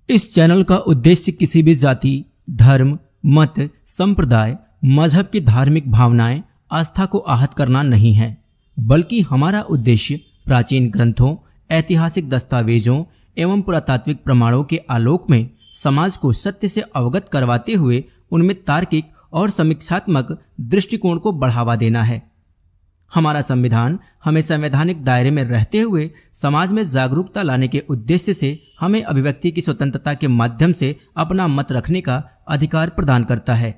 इस चैनल का उद्देश्य किसी भी जाति, धर्म, मत, संप्रदाय, मजहब की धार्मिक भावनाएं, आस्था को आहत करना नहीं है, बल्कि हमारा उद्देश्य प्राचीन ग्रंथों, ऐतिहासिक दस्तावेजों एवं पुरातात्विक प्रमाणों के आलोक में समाज को सत्य से अवगत करवाते हुए उनमें तार्किक और समीक्षात्मक दृष्टिकोण को बढ़ावा देना है। हमारा संविधान हमें संवैधानिक दायरे में रहते हुए समाज में जागरूकता लाने के उद्देश्य से हमें अभिव्यक्ति की स्वतंत्रता के माध्यम से अपना मत रखने का अधिकार प्रदान करता है।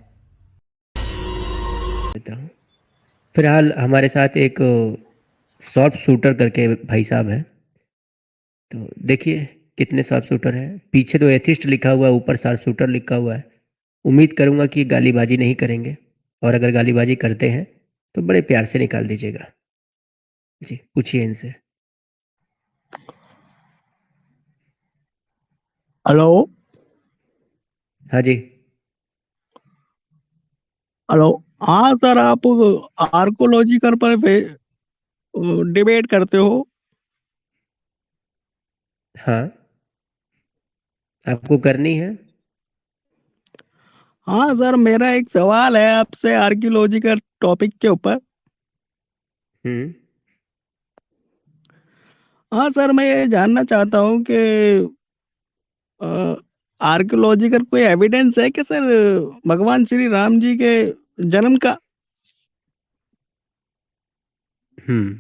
फिलहाल हमारे साथ एक शॉर्प शूटर करके भाई साहब हैं, तो देखिए कितने शॉर्प शूटर हैं। पीछे तो एथिस्ट लिखा हुआ है, ऊपर शॉर्प शूटर लिखा हुआ है। उम्मीद करूंगा कि गालीबाजी नहीं करेंगे, और अगर गालीबाजी करते हैं तो बड़े प्यार से निकाल दीजिएगा। जी पूछिए इनसे। हेलो हाँ जी। हेलो। हाँ सर, आप आर्कोलॉजिकल पर डिबेट करते हो? हाँ, आपको करनी है? हाँ सर, मेरा एक सवाल है आपसे आर्कियोलॉजिकल टॉपिक के ऊपर। हम्म। हाँ सर, मैं ये जानना चाहता हूँ कि आर्कियोलॉजिकल कोई एविडेंस है कि सर भगवान श्री राम जी के जन्म का? हम्म।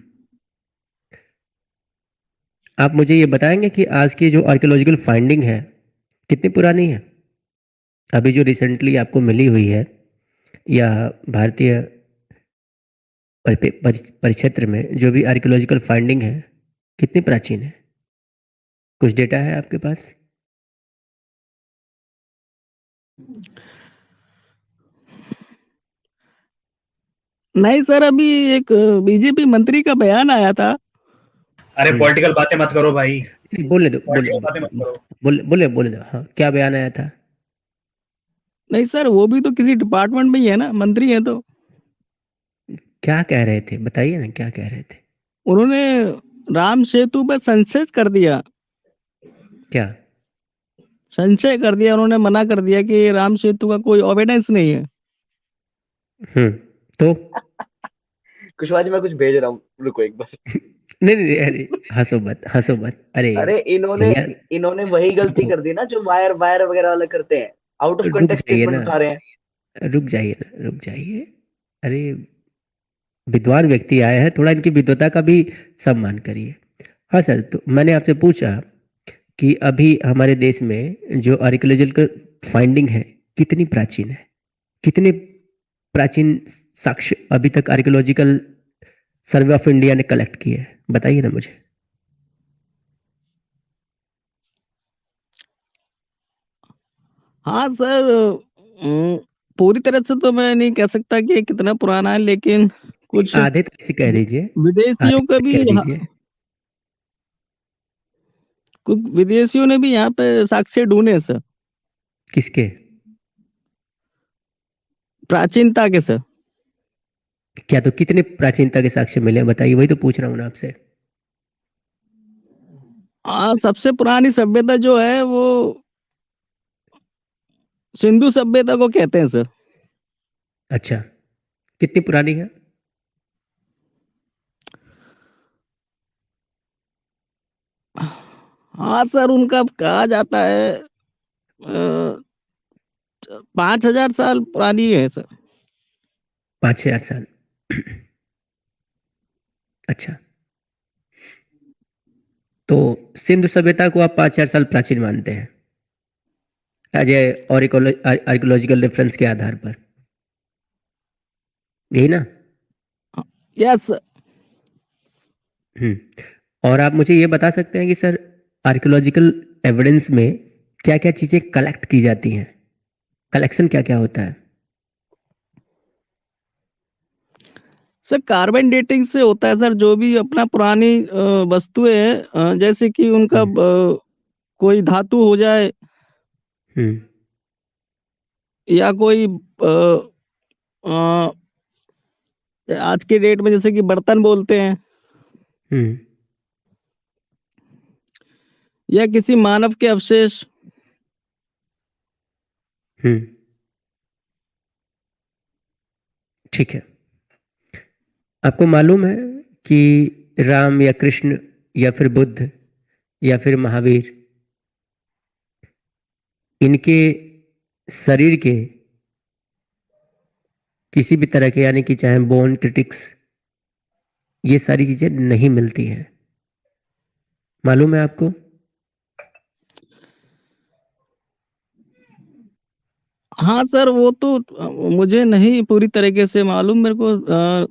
आप मुझे ये बताएंगे कि आज की जो आर्कियोलॉजिकल फाइंडिंग है कितनी पुरानी है? अभी जो रिसेंटली आपको मिली हुई है, या भारतीय परिक्षेत्र में जो भी आर्कियोलॉजिकल फाइंडिंग है कितनी प्राचीन है? कुछ डेटा है आपके पास? नहीं सर, अभी एक बीजेपी मंत्री का बयान आया था। अरे पॉलिटिकल बातें मत करो भाई, बोले दो, बोले पॉलिटिकल बातें मत करो। बोले दो। हाँ, क्या बयान आया था? नहीं सर, वो भी तो किसी डिपार्टमेंट में ही है ना, मंत्री है तो। क्या कह रहे थे, बताइए ना, क्या कह रहे थे? उन्होंने राम सेतु पर संशय कर दिया। क्या? संशय कर दिया, उन्होंने मना कर दिया कि राम सेतु का कोई एविडेंस नहीं है। तो कुशवाहा जी, मैं कुछ भेज रहा हूँ, रुको एक बार। नहीं नहीं, अरे हंसो मत, हंसो मत। अरे अरे इन्होंने भैया, इन्होंने वही गलती कर दी ना जो वायर वायर वगैरह वाले करते हैं, आउट ऑफ रुक कंटेक्स्ट जाइए स्टेटमेंट ना, उठा रहे हैं। रुक जाइए ना, रुक जाइए। अरे विद्वान व्यक्ति आए हैं, थोड़ा इनकी विद्वता का भी सम्मान करिए। हाँ सर, तो मैंने आपसे पूछा कि अभी हमारे देश में जो आर्कियोलॉजिकल फाइंडिंग है कितनी प्राचीन है, कितने प्राचीन साक्ष्य अभी तक आर्कियोलॉजिकल सर्वे ऑफ इंडिया ने कलेक्ट किए हैं, बताइए ना मुझे। हाँ सर, पूरी तरह से तो मैं नहीं कह सकता कि कितना पुराना है, लेकिन कुछ आधे तक से कह दीजिए, विदेशियों आधे का तक भी कह दीजिए। कुछ विदेशियों ने भी यहाँ पे साक्ष्य ढूंढे सर, किसके? प्राचीनता के सर। क्या, तो कितने प्राचीनता के साक्ष्य मिले हैं बताइए, वही तो पूछ रहा हूँ ना आपसे। हाँ, सबसे पुरानी सभ्यता जो है वो सिंधु सभ्यता को कहते हैं सर। अच्छा, कितनी पुरानी है? हाँ सर, उनका कहा जाता है 5,000 साल पुरानी है सर। 5,000 साल? अच्छा, तो सिंधु सभ्यता को आप 5,000 साल प्राचीन मानते हैं एज ए आर्कियोलॉजिकल रेफरेंस के आधार पर, यही ना? यस। और आप मुझे ये बता सकते हैं कि सर आर्कियोलॉजिकल एविडेंस में क्या क्या चीज़ें कलेक्ट की जाती हैं? कलेक्शन क्या क्या होता है? सर कार्बन डेटिंग से होता है सर, जो भी अपना पुरानी वस्तुएं हैं, जैसे कि उनका कोई धातु हो जाए हम्म। या कोई आज के डेट में जैसे कि बर्तन बोलते हैं, हम्म। या किसी मानव के अवशेष, ठीक है। आपको मालूम है कि राम या कृष्ण या फिर बुद्ध या फिर महावीर, इनके शरीर के किसी भी तरह के, यानी कि चाहे बोन, क्रिटिक्स, ये सारी चीजें नहीं मिलती हैं। मालूम है आपको? हाँ सर, वो तो मुझे नहीं पूरी तरीके से मालूम। मेरे को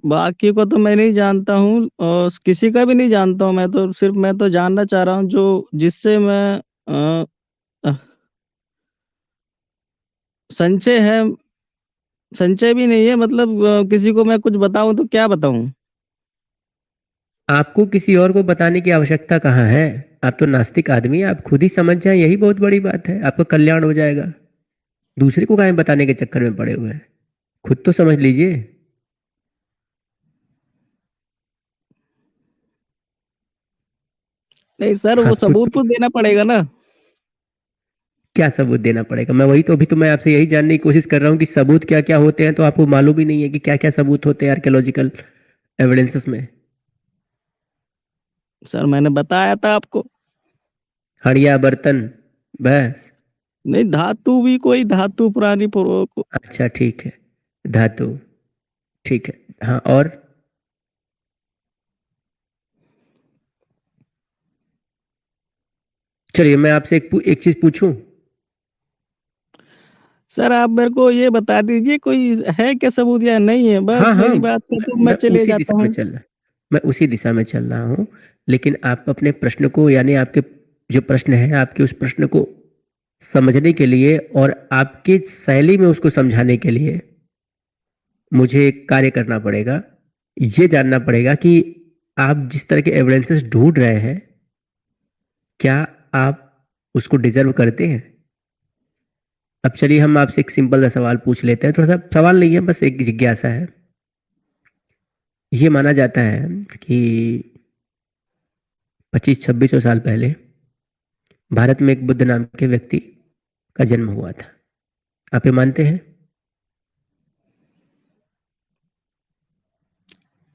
बाकी को तो मैं नहीं जानता हूँ और किसी का भी नहीं जानता हूँ। मैं तो जानना चाह रहा हूँ जो जिससे मैं अ, संचय है, संचय भी नहीं है, मतलब किसी को मैं कुछ बताऊँ तो क्या बताऊँ? आपको किसी और को बताने की आवश्यकता कहाँ है? आप तो नास्तिक आदमी हैं, आप खुद ही समझ जाएं, यही बहुत बड़ी बात है, आपका कल्याण हो जाएगा। दूसरे को काहे बताने के चक्कर में पड़े हुए हैं? खुद तो समझ लीजिए। नहीं सर, हाँ, वो खुद सबूत तो, तो देना पड़ेगा ना। क्या सबूत देना पड़ेगा? मैं वही तो, अभी तो मैं आपसे यही जानने की कोशिश कर रहा हूँ कि सबूत क्या क्या होते हैं, तो आपको मालूम ही नहीं है कि क्या क्या सबूत होते हैं आर्कियोलॉजिकल एविडेंसेस में। सर मैंने बताया था आपको। हड़िया, बर्तन, बस। नहीं, धातु भी, कोई धातु पुरानी अच्छा, ठीक है, धातु, ठीक है। हाँ, और? चलिए, मैं आपसे एक चीज पूछूं? सर आप मेरे को ये बता दीजिए, कोई है क्या सबूत या नहीं है? बस हाँ, हाँ, मेरी बात पे तो मैं मैं चले उसी जाता दिशा में हूँ। चल रहा मैं उसी दिशा में चल रहा हूँ। लेकिन आप अपने प्रश्न को, यानी आपके जो प्रश्न है, आपके उस प्रश्न को समझने के लिए और आपकी शैली में उसको समझाने के लिए मुझे एक कार्य करना पड़ेगा। ये जानना पड़ेगा कि आप जिस तरह के एविडेंसेस ढूंढ रहे हैं, क्या आप उसको डिजर्व करते हैं? अब चलिए, हम आपसे एक सिंपल सा सवाल पूछ लेते हैं। थोड़ा सा सवाल नहीं है, बस एक जिज्ञासा है। ये माना जाता है कि 2500-2600 साल पहले भारत में एक बुद्ध नाम के व्यक्ति का जन्म हुआ था। आप ये मानते हैं?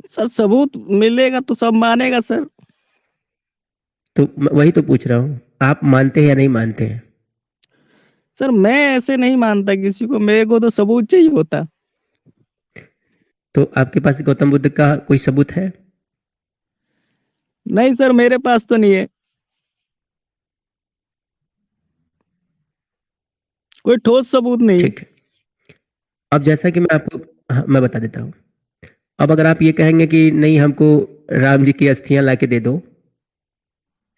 सर सबूत मिलेगा तो सब मानेगा सर। तो मैं वही तो पूछ रहा हूँ, आप मानते हैं या नहीं मानते हैं? सर मैं ऐसे नहीं मानता किसी को, मेरे को तो सबूत चाहिए होता। तो आपके पास गौतम बुद्ध का कोई सबूत है? नहीं सर, मेरे पास तो नहीं है कोई ठोस सबूत नहीं है। ठीक है। अब जैसा कि मैं आपको, हाँ, मैं बता देता हूँ। अब अगर आप ये कहेंगे कि नहीं, हमको राम जी की अस्थियां ला के दे दो,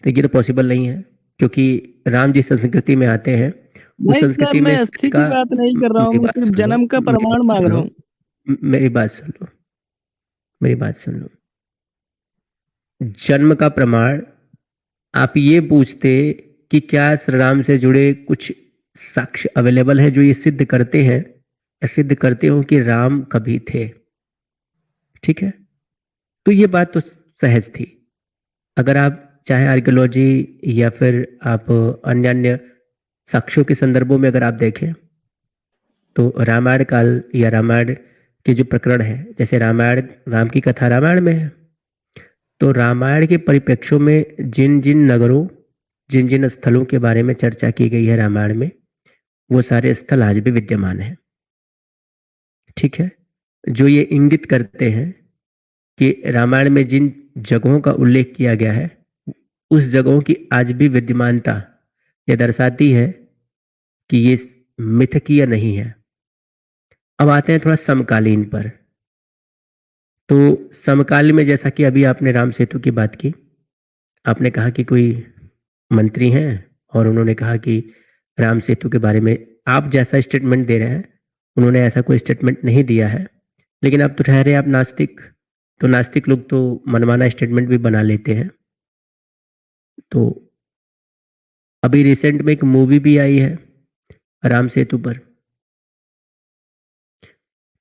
तो ये तो पॉसिबल नहीं है, क्योंकि राम जिस संस्कृति में आते हैं, उस नहीं सर, संस्कृति में मैं सत्य अस्थि की का, बात नहीं कर रहा हूँ, मेरी मैं बात सिर्फ सुन लो, जन्म का मेरी प्रमाण बात मांग सुन रहा लो, हूँ। मेरी बात सुन लो, मेरी बात सुन लो। जन्म का प्रमाण, आप ये पूछते कि क्या श्री राम से जुड़े कुछ साक्ष्य अवेलेबल है जो ये सिद्ध करते हैं, या सिद्ध करते हो कि राम कभी थे? ठीक है, तो ये बात तो सहज थी। अगर आप चाहे आर्कियोलॉजी या फिर आप अन्य अन्य साक्ष्यों के संदर्भों में अगर आप देखें, तो रामायण काल या रामायण के जो प्रकरण है, जैसे रामायण, राम की कथा रामायण में है, तो रामायण के परिप्रेक्ष्यों में जिन जिन नगरों, जिन जिन स्थलों के बारे में चर्चा की गई है रामायण में, वो सारे स्थल आज भी विद्यमान हैं। ठीक है, जो ये इंगित करते हैं कि रामायण में जिन जगहों का उल्लेख किया गया है, उस जगहों की आज भी विद्यमानता यह दर्शाती है कि ये मिथकीय नहीं है। अब आते हैं थोड़ा समकालीन पर। तो समकालीन में, जैसा कि अभी आपने राम सेतु की बात की, आपने कहा कि कोई मंत्री हैं और उन्होंने कहा कि राम सेतु के बारे में आप जैसा स्टेटमेंट दे रहे हैं, उन्होंने ऐसा कोई स्टेटमेंट नहीं दिया है। लेकिन अब तो ठहरे आप नास्तिक, तो नास्तिक लोग तो मनमाना स्टेटमेंट भी बना लेते हैं। तो अभी रिसेंट में एक मूवी भी आई है राम सेतु पर।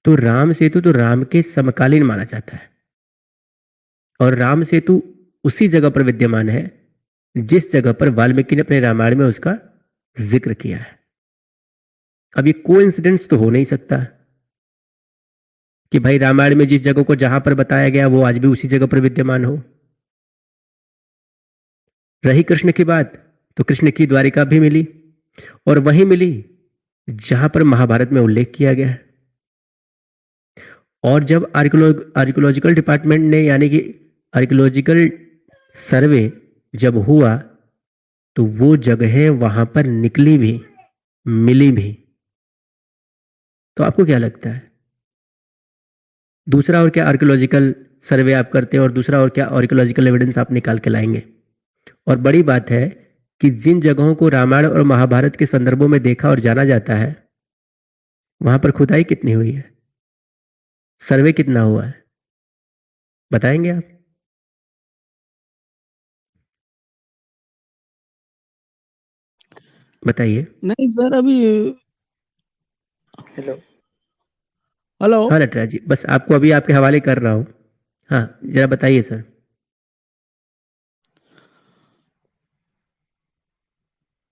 तो राम सेतु तो राम के समकालीन माना जाता है, और राम सेतु उसी जगह पर विद्यमान है जिस जगह पर वाल्मीकि ने अपने रामायण में उसका जिक्र किया है। अब ये कोइंसिडेंस तो हो नहीं सकता कि भाई रामायण में जिस जगह को जहां पर बताया गया वो आज भी उसी जगह पर विद्यमान हो। रही कृष्ण की बात, तो कृष्ण की द्वारिका भी मिली और वहीं मिली जहां पर महाभारत में उल्लेख किया गया है। और जब आर्कियोलॉजिकल डिपार्टमेंट ने यानी कि आर्कियोलॉजिकल सर्वे जब हुआ तो वो जगहें वहां पर निकली भी, मिली भी। तो आपको क्या लगता है दूसरा और क्या आर्कियोलॉजिकल सर्वे आप करते हैं और दूसरा और क्या आर्कियोलॉजिकल एविडेंस आप निकाल के लाएंगे? और बड़ी बात है कि जिन जगहों को रामायण और महाभारत के संदर्भों में देखा और जाना जाता है वहां पर खुदाई कितनी हुई है, सर्वे कितना हुआ है, बताएंगे आप? बताइए। नहीं सर अभी। हेलो। हेलो। हाँ नटराज जी, बस आपको अभी आपके हवाले कर रहा हूँ। हाँ जरा बताइए सर।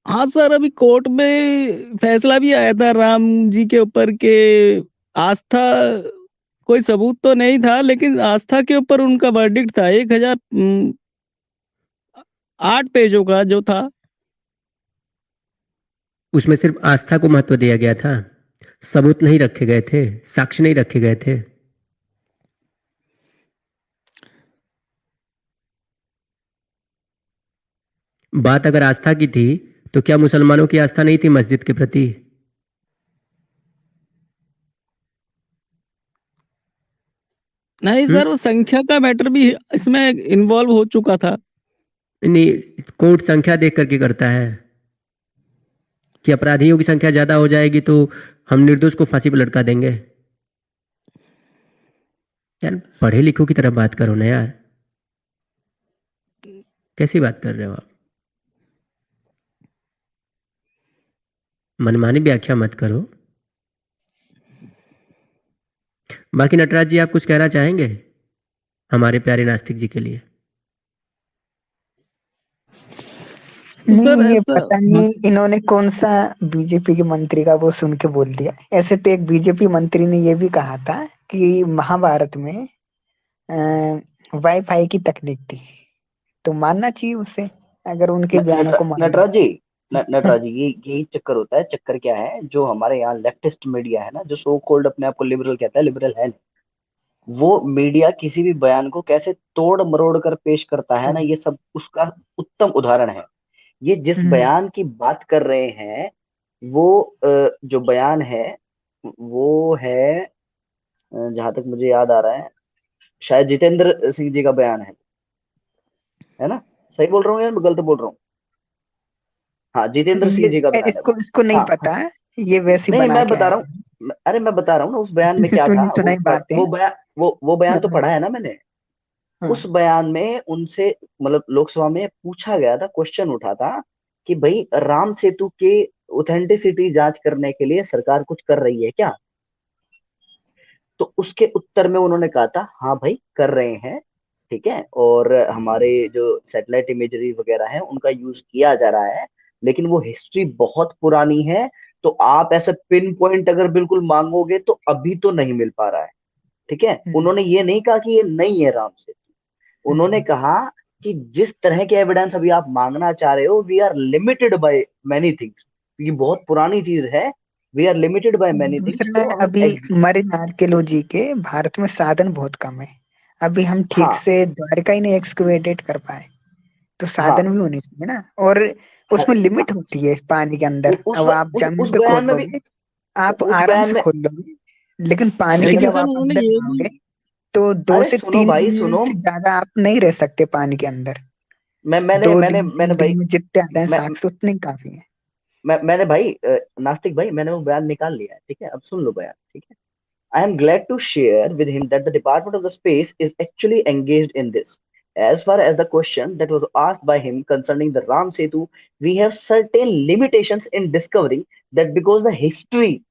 हाँ सर अभी कोर्ट में फैसला भी आया था राम जी के ऊपर के आस्था कोई सबूत तो नहीं था लेकिन आस्था के ऊपर उनका वर्डिक्ट था 1008 पेजों का जो था। उसमें सिर्फ आस्था को महत्व दिया गया था, सबूत नहीं रखे गए थे, साक्ष्य नहीं रखे गए थे। बात अगर आस्था की थी तो क्या मुसलमानों की आस्था नहीं थी मस्जिद के प्रति? नहीं सर वो संख्या का मैटर भी इसमें इन्वॉल्व हो चुका था। नहीं, कोर्ट संख्या देख करके करता है कि अपराधियों की संख्या ज्यादा हो जाएगी तो हम निर्दोष को फांसी पर लटका देंगे। यार पढ़े लिखों की तरह बात करो ना यार, कैसी बात कर रहे हो आप? मनमानी व्याख्या मत करो। बाकी नटराज जी आप कुछ कहना चाहेंगे हमारे प्यारे नास्तिक जी के लिए? तो सर नहीं, ये ऐसा पता नहीं इन्होंने कौन सा बीजेपी के मंत्री का वो सुन के बोल दिया। ऐसे तो एक बीजेपी मंत्री ने ये भी कहा था कि महाभारत में वाईफाई की तकनीक थी, तो मानना चाहिए उसे अगर उनके बयानों को मान। नटराज जी, नटराज जी, ये यही चक्कर होता है। चक्कर क्या है, जो हमारे यहाँ लेफ्टिस्ट मीडिया है ना, जो सो कॉल्ड अपने आप को लिबरल कहता है, लिबरल है नहीं। वो मीडिया किसी भी बयान को कैसे तोड़ मरोड़ कर पेश करता है ना, ये सब उसका उत्तम उदाहरण है। ये जिस बयान की बात कर रहे हैं वो जो बयान है वो है, जहां तक मुझे याद आ रहा है, शायद जितेंद्र सिंह जी का बयान है ना? सही बोल रहा हूँ या मैं गलत बोल रहा हूँ? हाँ, जितेंद्र सिंह जी का ये बयान है वो। इसको इसको नहीं हाँ पता है, ये वैसे नहीं, बना मैं के बता आया रहा है। हूँ। अरे मैं बता रहा हूँ ना, उस बयान में क्या था, सुनी सुनाई बातें। वो बयान, वो बयान तो हाँ, पढ़ा है ना मैंने। हाँ, उस बयान में उनसे, मतलब लोकसभा में पूछा गया था, क्वेश्चन उठा था कि भाई राम सेतु के ऑथेंटिसिटी जांच करने के लिए सरकार कुछ कर रही है क्या? तो उसके उत्तर में उन्होंने कहा था हाँ भाई कर रहे हैं, ठीक है, और हमारे जो सैटेलाइट इमेजरी वगैरह है उनका यूज किया जा रहा है, लेकिन वो हिस्ट्री बहुत पुरानी है। तो आप ऐसे पिन पॉइंट अगर बिल्कुल मांगोगे तो अभी तो नहीं मिल पा रहा है, ठीक है। उन्होंने ये नहीं कहा कि ये नहीं है राम सेतु, उन्होंने कहा कि जिस तरह के एविडेंस अभी आप मांगना चाह रहे हो, we are limited by many things, ये बहुत पुरानी चीज है। We are limited by many things, दूसरा तो हम अभी मरीन आर्कियोलॉजी के भारत में साधन बहुत कम है। अभी हम ठीक हाँ, से द्वारका ही नहीं एक्सकवेटेड कर पाए, तो हाँ, साधन भी होने चाहिए ना। और उसमें लिमिट होती है इस पानी के अंदर। अब आप उस जमीन पे बयान में भी, खोदोगे, आप उस आराम बयान से में, खोद लोगे, लेकिन पानी के लेकिन लेकिन जब सर आप उन्होंने अंदर ये भी जाओगे तो दो अरे से सुनो तीन भाई दिन सुनो, से ज्यादा आप नहीं रह सकते पानी के अंदर। मैं मैंने दो मैंने दिन मैंने 3 दिन भाई, में जितने आते हैं मैं साक्ष्य उतने ही काफी है। मैंने भाई, नास्तिक भाई, मैंने वो बयान निकाल लिया है, ठीक है, अब सुन लो बयान, ठीक है। I am glad to share with him that the Department of the Space is actually engaged in this. As far as the question that was asked by him concerning the Ram Setu, we have certain limitations in discovering that because the history,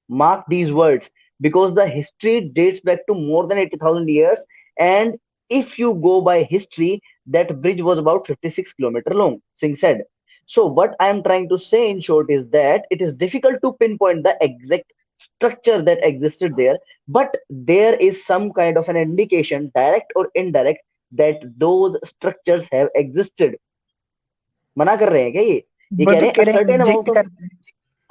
mark these words, because the history dates back to more than 80,000 years, and if you go by history, that bridge was about 56 kilometers long, Singh said. So what I am trying to say in short is that it is difficult to pinpoint the exact structure that existed there, but there is some kind of an indication, direct or indirect, that those structures have existed. मना कर रहे हैं क्या ये वो कह तो रहे हैं कह a रहे हैं certain एग्जिस्ट amount of, करते हैं,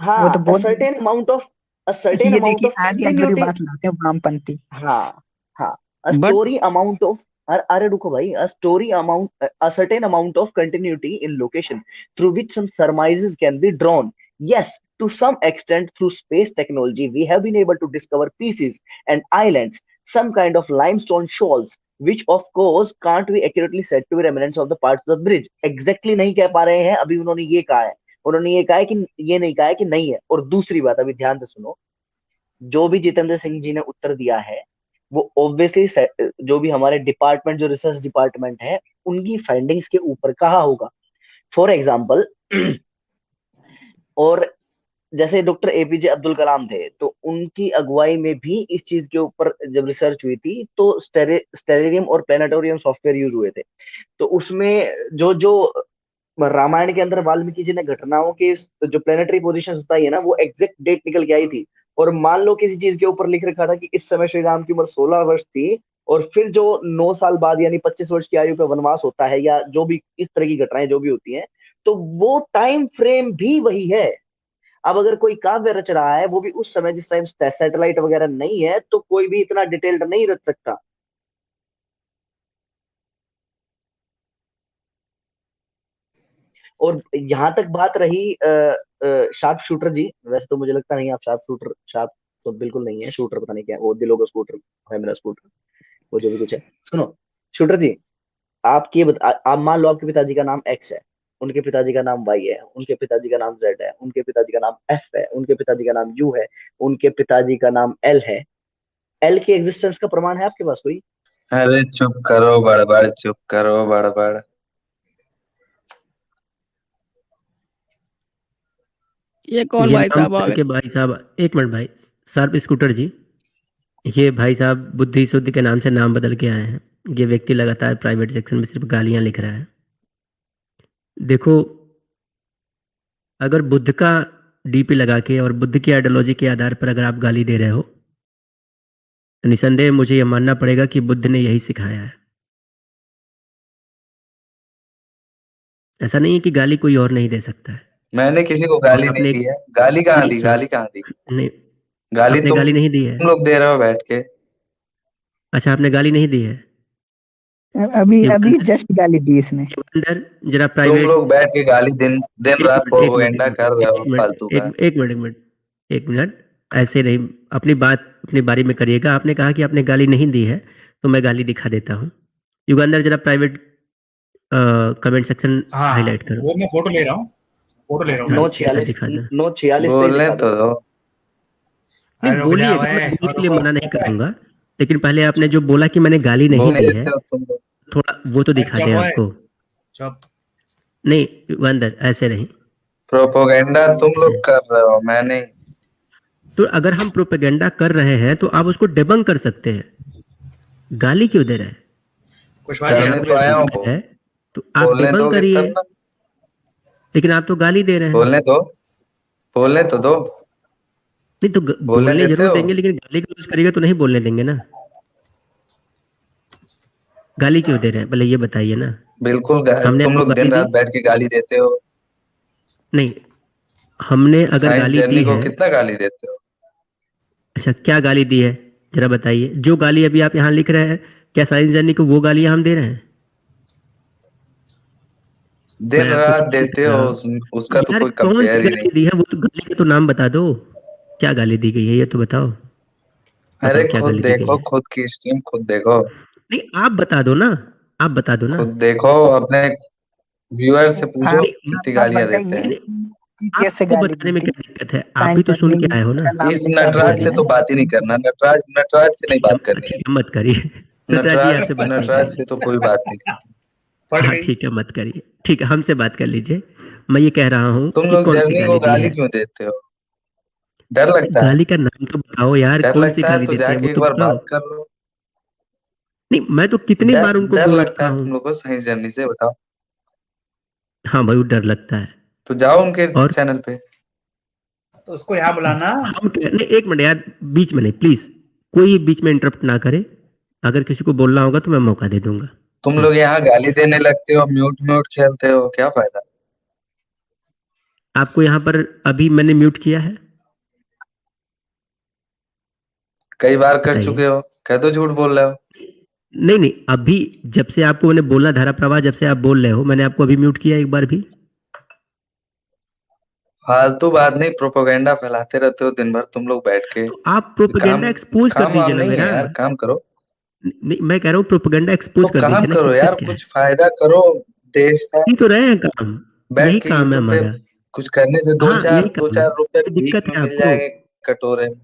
वो तो हाँ, a बोल रहे certain amount of, a हैं। certain ये amount देखिए of आधी अधूरी continuity, बात लाते हैं वामपंथी। हाँ हाँ, a but story amount of, अरे रुको भाई, a story amount, a certain amount of continuity in location through which some surmises can be drawn. Yes, to some extent through space technology we have been able to discover pieces and islands, some kind of limestone shoals, which of course can't be accurately said to be remnants of the parts of the bridge. Exactly नहीं कह पा रहे हैं, अभी उन्होंने ये कहा है, उन्होंने ये कहा है कि ये नहीं कहा है कि नहीं है। और दूसरी बात, अभी ध्यान से सुनो, जो भी जितेंद्र सिंह जी ने उत्तर दिया है वो ऑब्वियसली जो भी हमारे डिपार्टमेंट, जो रिसर्च डिपार्टमेंट है, उनकी फाइंडिंग्स के ऊपर कहा होगा। फॉर एग्जाम्पल, और जैसे डॉक्टर एपीजे अब्दुल कलाम थे, तो उनकी अगुवाई में भी इस चीज के ऊपर जब रिसर्च हुई थी तो स्टेरियम और प्लेनेटोरियम सॉफ्टवेयर यूज हुए थे। तो उसमें जो जो रामायण के अंदर वाल्मीकि जी ने घटनाओं के जो प्लेनेटरी पोजीशन बताई है ना, वो एग्जैक्ट डेट निकल के आई थी। और मान लो किसी चीज के ऊपर लिख रखा था कि इस समय श्री राम की उम्र 16 वर्ष थी, और फिर जो 9 साल बाद यानी 25 वर्ष की आयु पे वनवास होता है, या जो भी इस तरह की घटनाएं जो भी होती हैं, तो वो टाइम फ्रेम भी वही है। अब अगर कोई काव्य रच रहा है, वो भी उस समय जिस टाइम सैटेलाइट वगैरह नहीं है, तो कोई भी इतना डिटेल्ड नहीं रच सकता। और यहाँ तक बात रही शार्प शूटर जी, वैसे तो मुझे लगता नहीं आप शार्प शूटर, शार्प तो बिल्कुल नहीं है, शूटर पता नहीं क्या है, वो दिलों का स्कूटर है मेरा स्कूटर, वो जो भी कुछ है। सुनो शूटर जी, आप मान लो आपके पिताजी का नाम एक्स है, उनके पिताजी का नाम वाई है, उनके पिताजी का नाम जेड है, उनके पिताजी का नाम एफ है, उनके पिताजी का नाम यू है, उनके पिताजी का नाम एल है। एल के एग्जिस्टेंस का प्रमाण है आपके पास कोई? अरे चुप करो बड़बड़, चुप करो बड़बड़। ये कौन ये भाई नाम साहब आ के गए? भाई साहब, एक मिनट भाई, शार्प स्कूटर जी, ये भाई साहब बुद्धि शुद्ध के नाम से नाम बदल के आए हैं। ये व्यक्ति लगातार प्राइवेट सेक्शन में सिर्फ गालियां लिख रहा है। देखो, अगर बुद्ध का डीपी लगा के और बुद्ध की आइडियोलॉजी के आधार पर अगर आप गाली दे रहे हो, तो निसंदेह मुझे यह मानना पड़ेगा कि बुद्ध ने यही सिखाया है। ऐसा नहीं है कि गाली कोई और नहीं दे सकता है। मैंने किसी को और गाली आपने नहीं दी है। गाली कहाँ नहीं दी? सुनो, गाली कहाँ दी? नहीं, गाली आपने गाली नहीं दी है। तुम लोग दे रहे हो बैठ के। अच्छा, आपने गाली नहीं दी है। अभी अभी युगंधर, जस्ट गाली दी इसने। युगंधर जरा तुम प्राइवेट, लोग बैठ के गाली दिन दिन एक रात मिनट एक मिनट प्रोपेगेंडा कर रहे हो फालतू का। एक मिनट एक मिनट एक मिनट, ऐसे नहीं, अपनी बात अपनी बारी में करिएगा। आपने कहा कि आपने गाली नहीं दी है, तो मैं गाली दिखा देता हूँ। युगंधर जरा प्राइवेट कमेंट सेक्शन हाँ हाईलाइट करो। वो मैं फोटो ले रहा हूँ, फोटो ले रहा हूँ मैं। नौ हाँ, छियालीस दिखा दो। 946 से बोलने दिखा तो दो। दो। नहीं, अरे रुक बोलिए, जा मैं भाई, बोलने और के लिए रुको, मना नहीं करूंगा, लेकिन पहले आपने जो बोला कि मैंने गाली नहीं बोलने दी देते है, हो तुम लोग। थोड़ा वो तो दिखा चुप दें भाई, आपको। चुप। नहीं युगंधर, ऐसे नहीं, प्रोपेगेंडा तुम ऐसे। लोग कर रहे हो, मैं नहीं। तो अगर हम प्रोपेगेंडा कर रहे हैं तो आप उसको डिबंक कर सकते हैं, गाली क्यों दे रहे हैं? कुछ बात अगर करने है आपको तो आया सच हूँ। है तो आप बोलने डिबंक दोगे करिए, तब ना। लेकिन आप तो गाली दे रहे हैं। बोलने दो, बोलने तो दो। नहीं तो बोलने बोलने देते जरूर हो। देंगे, लेकिन गाली का यूज करिएगा तो नहीं बोलने देंगे ना। गाली क्यों दे रहे हैं, पहले ये बताइए ना। बिल्कुल हमने तुम आपको लोग गाली दिन दी? रात बैठ के गाली देते हो। नहीं, हमने अगर साइंस गाली दी जर्नी को है, कितना गाली देते हो। अच्छा क्या गाली दी है जरा बताइए। जो गाली अभी आप यहाँ लिख रहे हैं, क्या साइंस जर्नी को वो गालियां हम दे रहे हैं? मैं दिन आपको रात चैलेंज देते कर रहा हो, हूँ। उसका तो यार कोई कौन सी कंपेयर ही नहीं। गाली दी है, वो तो गाली का तो नाम बता दो। क्या गाली दी गई है ये तो बताओ। अरे बताओ क्या खुद गाली दी गई देखो, है। खुद की स्ट्रीम खुद देखो। नहीं आप बता दो ना, आप बता दो ना। खुद देखो, अपने व्यूअर से पूछो आप नहीं कितनी आप गालियां देते बताइए हैं। नहीं, कि कैसे आपको गाली दी बताने में थी। क्या दिक्कत है? आप भी साइंस तो सुन जर्नी के आए हो ना। का नाम इस लेके आप बोल नटराज रहे से तो हैं। बात ही नहीं करना। नटराज नटराज से नहीं बात करनी है। ठीक है मत करिए। नटराज जी नटराज आपसे बात नहीं नटराज से करेंगे। तो कोई बात नहीं करनी। पड़ हाँ गई। ठीक है, मत करिए। ठीक है, हमसे बात कर लीजिए। मैं ये कह रहा हूँ तुम कि लोग कौन सी जर्नी को गाली दी गाली है। क्यों देते हो? डर लगता है? गाली का नाम तो बताओ यार, डर कौन सी लगता है गाली तो देते हैं वो जाके एक तो बार बताओ। बात कर लो। नहीं मैं तो कितनी डर बार उनको डर बोल लगता रहा है हूँ। तुम लोग को साइंस जर्नी से? बताओ। हाँ भाई, वो डर लगता है। तो जाओ उनके और चैनल पे। तो उसको यहाँ बुलाना। हम नहीं, एक मिनट यार, बीच में नहीं प्लीज, कोई बीच में इंटरप्ट ना करे। अगर किसी को बोलना होगा तो मैं मौका दे दूंगा। तुम लोग यहाँ गाली देने लगते हो, म्यूट म्यूट खेलते हो, क्या फायदा? आपको यहाँ पर अभी मैंने म्यूट किया है? कई बार कर बताइए। चुके हो, कह दो झूठ बोल रहे हो। नहीं नहीं, अभी जब से आपको मैंने बोला धारा प्रवाह, जब से आप बोल रहे हो, मैंने आपको अभी म्यूट किया एक बार भी? फालतू बात नहीं, प्रोपोगेंडा फैलाते रहते हो दिन भर तुम लोग बैठ के। तो आप प्रोपेगेंडा एक्सपोज कर काम दीजिए वाम ना नहीं मेरा। है यार, काम करो। नहीं, मैं कह रहा हूँ प्रोपेगेंडा एक्सपोज तो कर काम दीजिए ना, करो यार, दिक्कत क्या है? कुछ फायदा करो देश का। ही तो रहे हैं काम, बैठ यही के काम है यूट्यूब पे हमारा। कुछ करने से हाँ यही दो काम है। चार रुपए कोई भीख दिक्कत में है मिल आपको? जाएंगे कटोरे में।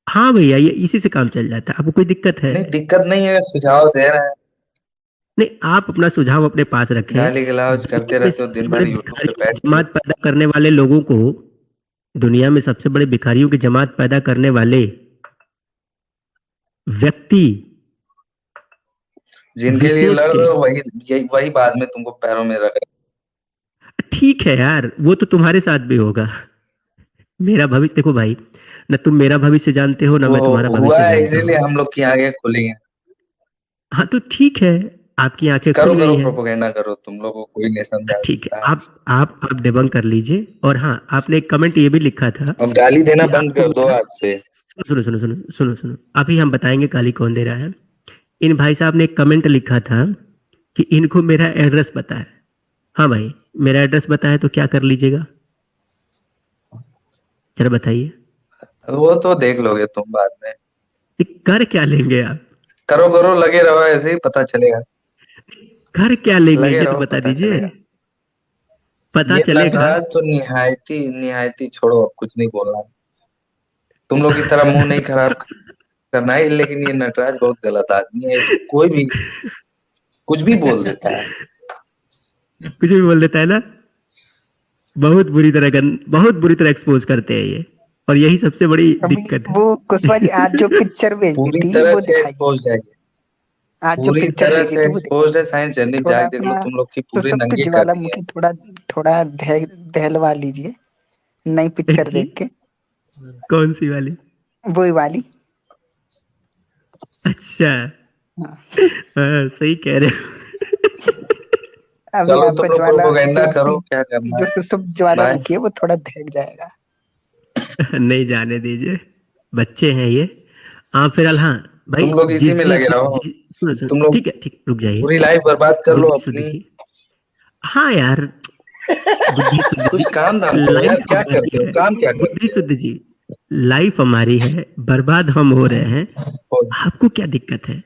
हाँ भैया, ये इसी से काम चल जाता है। आपको कोई दिक्कत है? नहीं दिक्कत नहीं है, सुझाव दे रहे हैं। नहीं, आप अपना सुझाव अपने पास रखें। गाली गलौज करते दुनिया में रहते हो सबसे दिन बड़े भर यूट्यूब पे भिखारियों बैठ की के। जमात पैदा करने वाले लोगों को, दुनिया में सबसे बड़े भिखारियों की जमात पैदा करने वाले व्यक्ति जिनके लिए विशेष लड़ के, रहे हो वही बाद में तुमको पैरों में रगड़। ठीक है यार, वो तो तुम्हारे साथ भी होगा। मेरा भविष्य देखो भाई, न तुम मेरा भविष्य जानते हो, ना मैं तुम्हारा वो हुआ भविष्य है, जानता इसीलिए हूँ। हम लोग की आंखें खुली हैं। हाँ तो ठीक है, आपकी आंखें करो खुल करो गई हैं। प्रोपोगेंडा करो, तुम लोग को कोई नहीं समझा ठीक है, सकता है। आप डिबंक कर लीजिए। और हाँ, आपने एक कमेंट ये भी लिखा था अब गाली देना कि बंद आपको कर दो मेरा, आज से। सुनो सुनो सुनो सुनो सुनो, अभी हम बताएंगे गाली कौन दे रहा है। इन भाई साहब ने एक कमेंट लिखा था कि इनको मेरा एड्रेस पता है। हाँ भाई, मेरा एड्रेस पता है तो क्या कर लीजिएगा, जरा बताइए। वो तो देख लोगे तुम बाद में। ये कर क्या लेंगे आप? करो करो, लगे रहो, ऐसे ही पता चलेगा। कर क्या लेंगे लगे ये तो रहो, बता पता दीजिए। चलेगा। पता ये चलेगा। नटराज तो निहायती निहायती, छोड़ो अब कुछ नहीं बोलना। तुम लोग की तरह मुंह नहीं खराब करना है, लेकिन ये नटराज बहुत गलत आदमी है। इसको कोई भी कुछ भी बोल देता है। कुछ भी बोल देता है ना, बहुत बुरी तरह एक्सपोज करते हैं ये, और यही सबसे बड़ी अभी दिक्कत है। वो कुशवाहा जी आज जो पिक्चर भेजी पूरी थी तरह वो से दिखाई। एक्सपोज है। आज जो पूरी पिक्चर तरह भेजी से थी वो एक्सपोज है। साइंस जर्नी थोड़ा जाके देख लो, अपना तुम लोग की पूरी सुसुप्त नंगी कर दी है। ज्वालामुखी थोड़ा थोड़ा दहलवा लीजिए नई पिक्चर जी? देख के। कौन सी वाली? वही वाली। अच्छा, हाँ। हाँ, सही कह रहे हो। अभी चलो आपका तुम लोग ज्वाला प्रोपोगेंडा जो करो, क्या करना जो है। सुसुप्त बाय। ज्वालामुखी है वो थोड़ा दहक जाएगा। नहीं जाने दीजिए, बच्चे हैं ये। फिलहाल हाँ भाई, तुम लोग इसी में लगे रहो। सुनो तुम सुनो, लोग ठीक है ठीक, रुक जाइए। पूरी लाइफ बर्बाद कर लो बुद्धि सुद्धि अपनी। जी, हाँ यार, बुद्धि शुद्ध जी, कुछ काम धाम करो यार, लाइफ क्या हमारी करते हो, है। काम क्या बुद्धि करते शुद्ध जी, लाइफ हमारी है, बर्बाद हम हो रहे हैं, हो। आपको क्या दिक्कत है?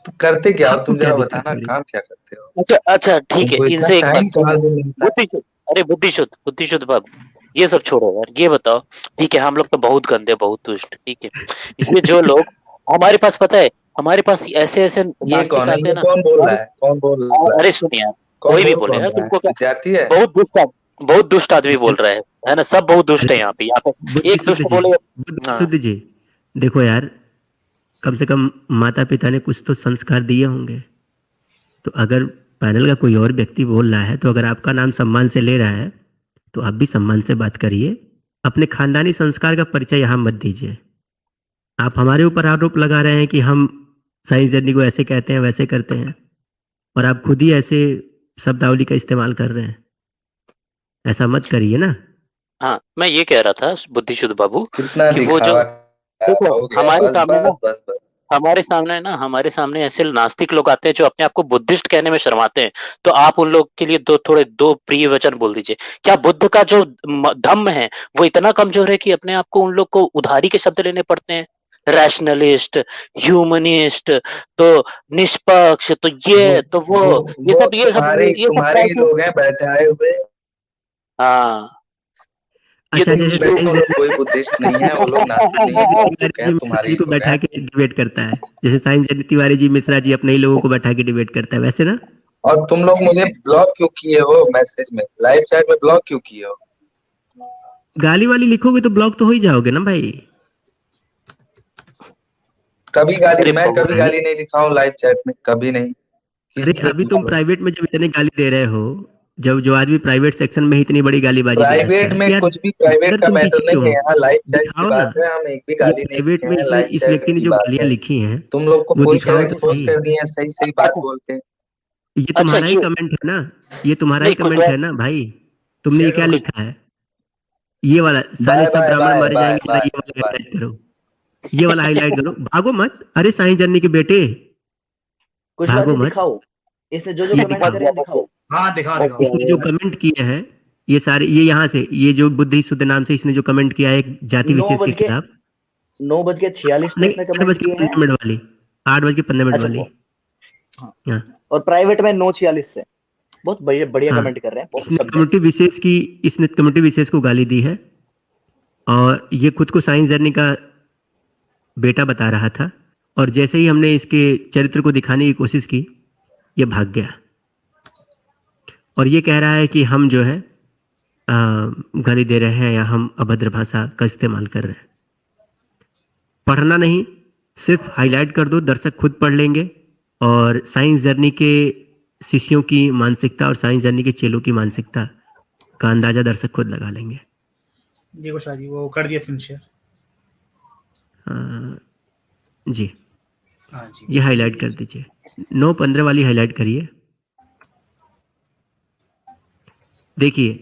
तो करते क्या हो आपको तुम, क्या जरा दिक्कत बताना, हो रही? काम क्या करते हो? अच्छा अच्छा ठीक है, तुमको इतना इनसे एक बात टाइम कहाँ से मिलता है? बुद्धिशुद्ध, अरे बुद्धिशुद्ध बाबू, ये सब छोड़ो यार, ये बताओ। ठीक है, हम लोग तो बहुत गंदे, बहुत दुष्ट, ठीक है। ये जो लोग हमारे पास, पता है, हमारे पास ऐसे ऐसे ये नास्तिक कौन है, आते ये हैं ना। कौन बोल रहा है, कौन बोल रहा है? अरे सुनिए यार, कौन कोई भी बोल बोले कौन यार, रहा है? तुमको क्या, विद्यार्थी है? बहुत दुष्ट आदमी बोल रहा है ना, सब बहुत दुष्ट है अरे यहाँ पे, बुद्धि एक शुद्ध दुष्ट जी, बोले। बुद्धि हाँ शुद्ध जी, देखो यार, कम से कम माता पिता ने कुछ तो संस्कार दिए होंगे। तो अगर पैनल का कोई और व्यक्ति बोल रहा है, तो अगर आपका नाम सम्मान से ले रहा है, तो आप भी सम्मान से बात करिए। अपने खानदानी संस्कार का परिचय यहाँ मत दीजिए। आप हमारे ऊपर आरोप लगा रहे हैं कि हम साइंस जर्नी को ऐसे कहते हैं, वैसे करते हैं, और आप खुद ही ऐसे शब्दावली का इस्तेमाल कर रहे हैं। ऐसा मत करिए ना। हाँ, मैं ये कह रहा था बुद्धिशुद्ध बाबू कितना कि वो जो, दिखावा देखो हो गया, हमारे बस सामने ना, बस बस बस। हमारे सामने ऐसे नास्तिक लोग आते हैं जो अपने आप को बुद्धिस्ट कहने में शर्माते हैं। तो आप उन लोग के लिए दो प्रिय वचन बोल दीजिए। क्या बुद्ध का जो धम्म है वो इतना कमजोर है कि अपने आप को उन लोग को उधारी के शब्द लेने पड़ते हैं? रैशनलिस्ट, ह्यूमनिस्ट, तो निष्पक्ष, तो ये तो वो, ये सब तुम्हारे ही लोग हैं बैठाए हुए। हाँ, ये अच्छा, तो जैसे वो साइंस लोग कोई बुद्धिस्ट नहीं है, वो लोग नास्तिक नहीं है, वो लोग हैं तुम्हारे तिवारी ही को लोग बैठा हैं। के डिबेट करता है, जैसे साइंस तिवारी जी, मिश्रा जी अपने ही लोगों को बैठा के डिबेट करता है, वैसे ना। और तुम लोग मुझे ब्लॉक क्यों किए हो मैसेज में, लाइव चैट में ब्लॉक क्यों किए हो? गाली वाली लिखोगे तो ब्लॉक तो हो ही जाओगे ना भाई। कभी अरे मैं कभी भाई, गाली नहीं लिखा हूँ लाइव चैट में, कभी नहीं। अरे किससे अभी तुम मतलब? प्राइवेट में जब इतने गाली दे रहे हो, जब जो आदमी प्राइवेट सेक्शन में ही इतनी बड़ी गालीबाजी कर सकता प्राइवेट है में यार, कुछ भी प्राइवेट इधर का तुम मैटर पीछे नहीं क्यों है, हो? यहाँ लाइफ चाइल्ड की दिखाओ ना, बात है, हम एक भी ये गाली नहीं प्राइवेट दिए में हैं, इसने लाइफ इस चाइल्ड व्यक्ति ने की जो बात गालियां है। लिखी हैं तुम लोग को वो पूरी दिखाओ तरह तो एक्सपोज सही। कर दिए हैं, सही सही बात अच्छा, बोल के। ये अच्छा तुम्हारा ही ये कमेंट है ना, ये तुम्हारा ही नहीं कमेंट कुशवाहा है ना भाई। तुमने ये शेयर क्या करो। कुछ लिखा है? ये वाला, साले बाय सब बाय ब्राह्मण बाय मारे बाय जाएंगे, जरा बाय ये वाला बाय। हाईलाइट करो, ये वाला हाईलाइट करो, भागो मत, अरे साईं जन्नी के बेटे कुशवाहा भागो जी मत। दिखाओ, इसने जो जो ये कमेंट्स दिखाओ, करे हैं दिखाओ। हाँ दिखाओ दिखाओ। इसने जो कमेंट किए हैं, ये सारे, ये यहाँ से, ये जो बुद्धि शुद्ध नाम से इसने जो कमेंट किया है एक जाति नौ विशेष के बज के खिलाफ। 9:46 पे नहीं, इसने 8 बज कमेंट के किए हैं। 15 मिनट वाली, 8 बज के 15 मिनट अच्छा वाली। वो, हाँ। हाँ और प्राइवेट में 9:46 से बहुत बढ़िया बढ़िया हाँ, कमेंट कर रहे हैं, बहुत इसने सब्जेक्ट। कम्युनिटी विशेष की, इसने कम्युनिटी विशेष को गाली दी है, और ये खुद को साइंस जर्नी का बेटा बता रहा था, और जैसे ही हमने इसके चरित्र को दिखाने की कोशिश की, ये भाग गया, और ये कह रहा है कि हम जो है गाली दे रहे हैं या हम अभद्र भाषा का इस्तेमाल कर रहे हैं। पढ़ना नहीं, सिर्फ हाईलाइट कर दो, दर्शक खुद पढ़ लेंगे, और साइंस जर्नी के शिष्यों की मानसिकता और साइंस जर्नी के चेलों की मानसिकता का अंदाजा दर्शक खुद लगा लेंगे। जी कुशवाहा जी वो कर दिया स्क्रीन शेयर। जी, हाँ जी ये हाईलाइट कर दीजिए, 9:15 वाली हाईलाइट करिए। देखिए,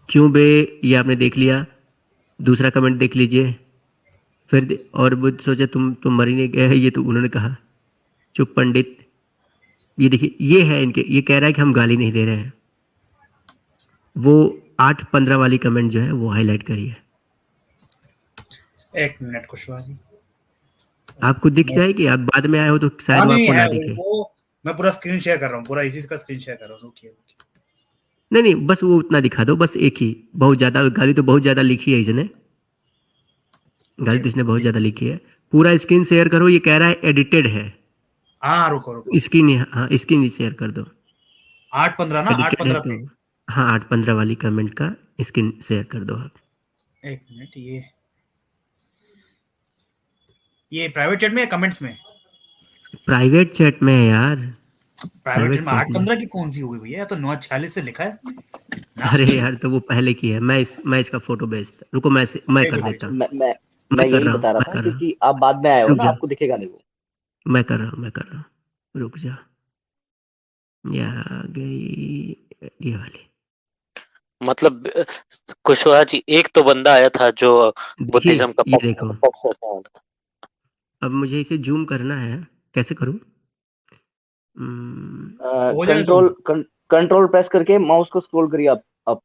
क्यों बे, ये आपने देख लिया, दूसरा कमेंट देख लीजिए, फिर और वो सोचा तुम मर ही नहीं गए, ये तो उन्होंने कहा, चुप पंडित। ये देखिए, ये है इनके, ये कह रहा है कि हम गाली नहीं दे रहे हैं। वो 8:15 वाली कमेंट जो है वो हाईलाइट करिए। एक मिनट कुशवाहा जी। आपको दिख जाएगी, आप बाद में आए हो तो शायद वो नहीं आपको है ना दिखे। वो, मैं पूरा स्क्रीन शेयर कर रहा हूँ, पूरा इसी का स्क्रीन शेयर कर रहा हूँ, रुकिए रुकिए। नहीं नहीं, बस वो उतना दिखा दो, बस एक ही, बहुत ज्यादा गाली तो बहुत ज्यादा लिखी है इसने, गाली तो इसने बहुत ज्यादा लिखी है। पूरा स्क्रीन शेयर करो, ये कह रहा है एडिटेड है। हाँ रुको रुको। स्क्रीन, हाँ स्क्रीन शेयर कर दो। 8:15 ना, एडिटेड है 8:15 तो, पे। हाँ 8:15 वाली कमेंट का स्क्रीन शेयर कर दो आप। एक मिनट, ये प्राइवेट चैट में या कमेंट्स में? प्राइवेट चैट में है यार, प्राइवेट चैट में चैट में। 8:15 की कौन सी हो गई भैया, तो 9:46 से लिखा है इसमें ना। अरे यार, तो वो पहले की है, मैं इसका फोटो भेजता, रुको, मैं एक कर मिनट। देता हूँ। मैं मैं कर यही रहा हूँ, बता रहा मैं था कर रहा हूँ, क्योंकि आप बाद में आए हो रुक ना, जा, आपको दिखेगा नहीं वो। मैं कर रहा हूँ, रुक जा, ये आ गई, ये वाली। मतलब कुशवाहा जी, एक तो बंदा आया था जो देखिए, बुद्धिज्म का ये देखो, पक्ष करता है। अब मुझे इसे जूम करना है, कैसे करूँ? हो जाएगा zoom। कंट्रोल प्रेस करके माउस को स्क्रॉल करिए आप।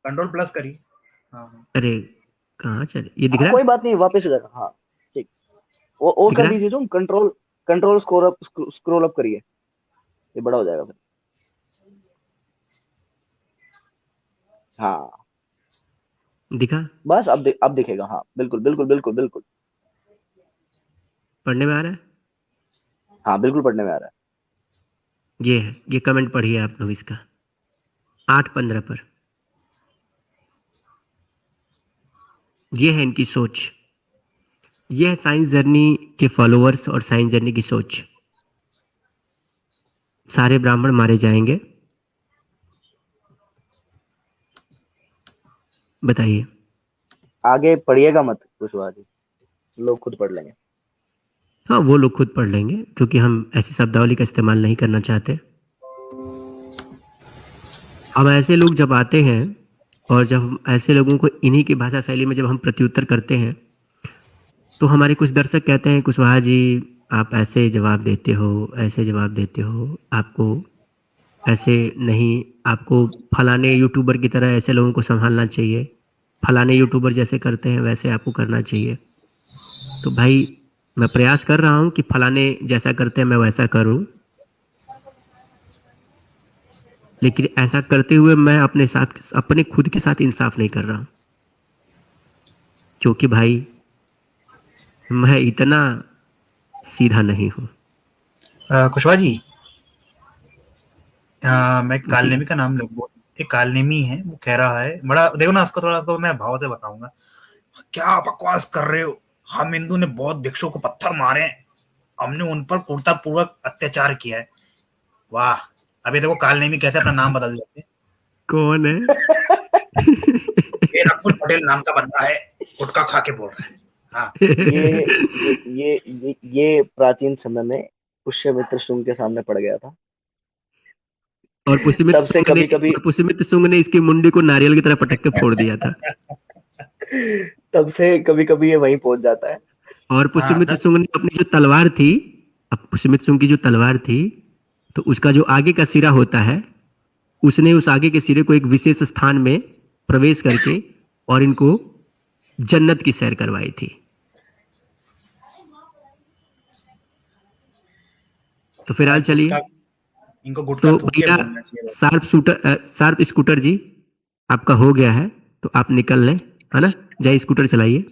कंट्रोल प्लस करिए। हाँ अरे कहाँ चले, ये दिख हाँ रहा कोई है? बात नहीं, वापस हो जाएगा। हाँ ठीक, वो और दिख कर रहा है? दीजिए तुम, कंट्रोल स्क्रॉल अप करिए, ये बड़ा हो जाएगा फिर। हाँ दिखा? बस अब दिखेगा। हाँ बिल्कुल बिल्कुल बिल्कुल बिल्कुल। पढ़ने में आ रहा है? हाँ बिल्कुल पढ़ने में आ रहा है। ये है, ये कमेंट पढ़िए आप लोग इसका, 8:15 पर। ये है इनकी सोच, ये है साइंस जर्नी के फॉलोअर्स और साइंस जर्नी की सोच। सारे ब्राह्मण मारे जाएंगे, बताइए। आगे पढ़िएगा मत कुशवाहा जी, लोग खुद पढ़ लेंगे। हाँ, वो लोग खुद पढ़ लेंगे, क्योंकि हम ऐसी शब्दावली का इस्तेमाल नहीं करना चाहते। अब ऐसे लोग जब आते हैं, और जब हम ऐसे लोगों को इन्हीं की भाषा शैली में जब हम प्रत्युत्तर करते हैं, तो हमारे कुछ दर्शक कहते हैं, कुशवाहा जी आप ऐसे जवाब देते हो, ऐसे जवाब देते हो, आपको ऐसे नहीं, आपको फलाने यूट्यूबर की तरह ऐसे लोगों को संभालना चाहिए, फलाने यूट्यूबर जैसे करते हैं वैसे आपको करना चाहिए। तो भाई, मैं प्रयास कर रहा हूँ कि फलाने जैसा करते हैं मैं वैसा करूँ, लेकिन ऐसा करते हुए मैं अपने साथ, अपने खुद के साथ इंसाफ नहीं कर रहा हूँ, क्योंकि भाई मैं इतना सीधा नहीं हूँ। कुशवाहा जी, मैं जी, कालनेमी का नाम लोग, एक कालनेमी है, वो कह रहा है, बड़ा देखो ना, उसको थोड़ा सा मैं भाव से बताऊंगा। क्या बकवास कर रहे हो, हम हिंदू ने बहुत भिक्षुओं को पत्थर मारे हैं, हमने उन पर क्रूरतापूर्वक अत्याचार किया है। वाह, अभी देखो कालनेमी कैसे अपना नाम बदल देते हैं। कौन है? ये नकुल पटेल नाम का बंदा है, गुटखा खा के बोल रहा है। हाँ, ये प्राचीन समय में पुष्यमित्र शुंग के सामने पड़ गया था। और तब से कभी-कभी पुष्यमित्र शुंग ने इसकी मुंडी को नारियल की तरह पटक के फोड़ दिया था। तब से कभी-कभी ये वहीं पहुंच जाता है। और पुष्यमित्र शुंग ने अपनी जो तलवार थी, अब पुष्यमित्र शुंग की जो तलवार थी, तो उसका जो आगे का सिरा होता है, उसने उस आगे के सिरे को एक विशेष स्थान में प्रवेश करके और इनको जन्नत की सैर करवाई थी। तो फिलहाल चलिए, इनको गुटखा तो थूक के भैया बोलना चाहिए। शार्प स्कूटर जी आपका हो गया है, तो आप निकल लें, है ना? जाइए स्कूटर चलाइए।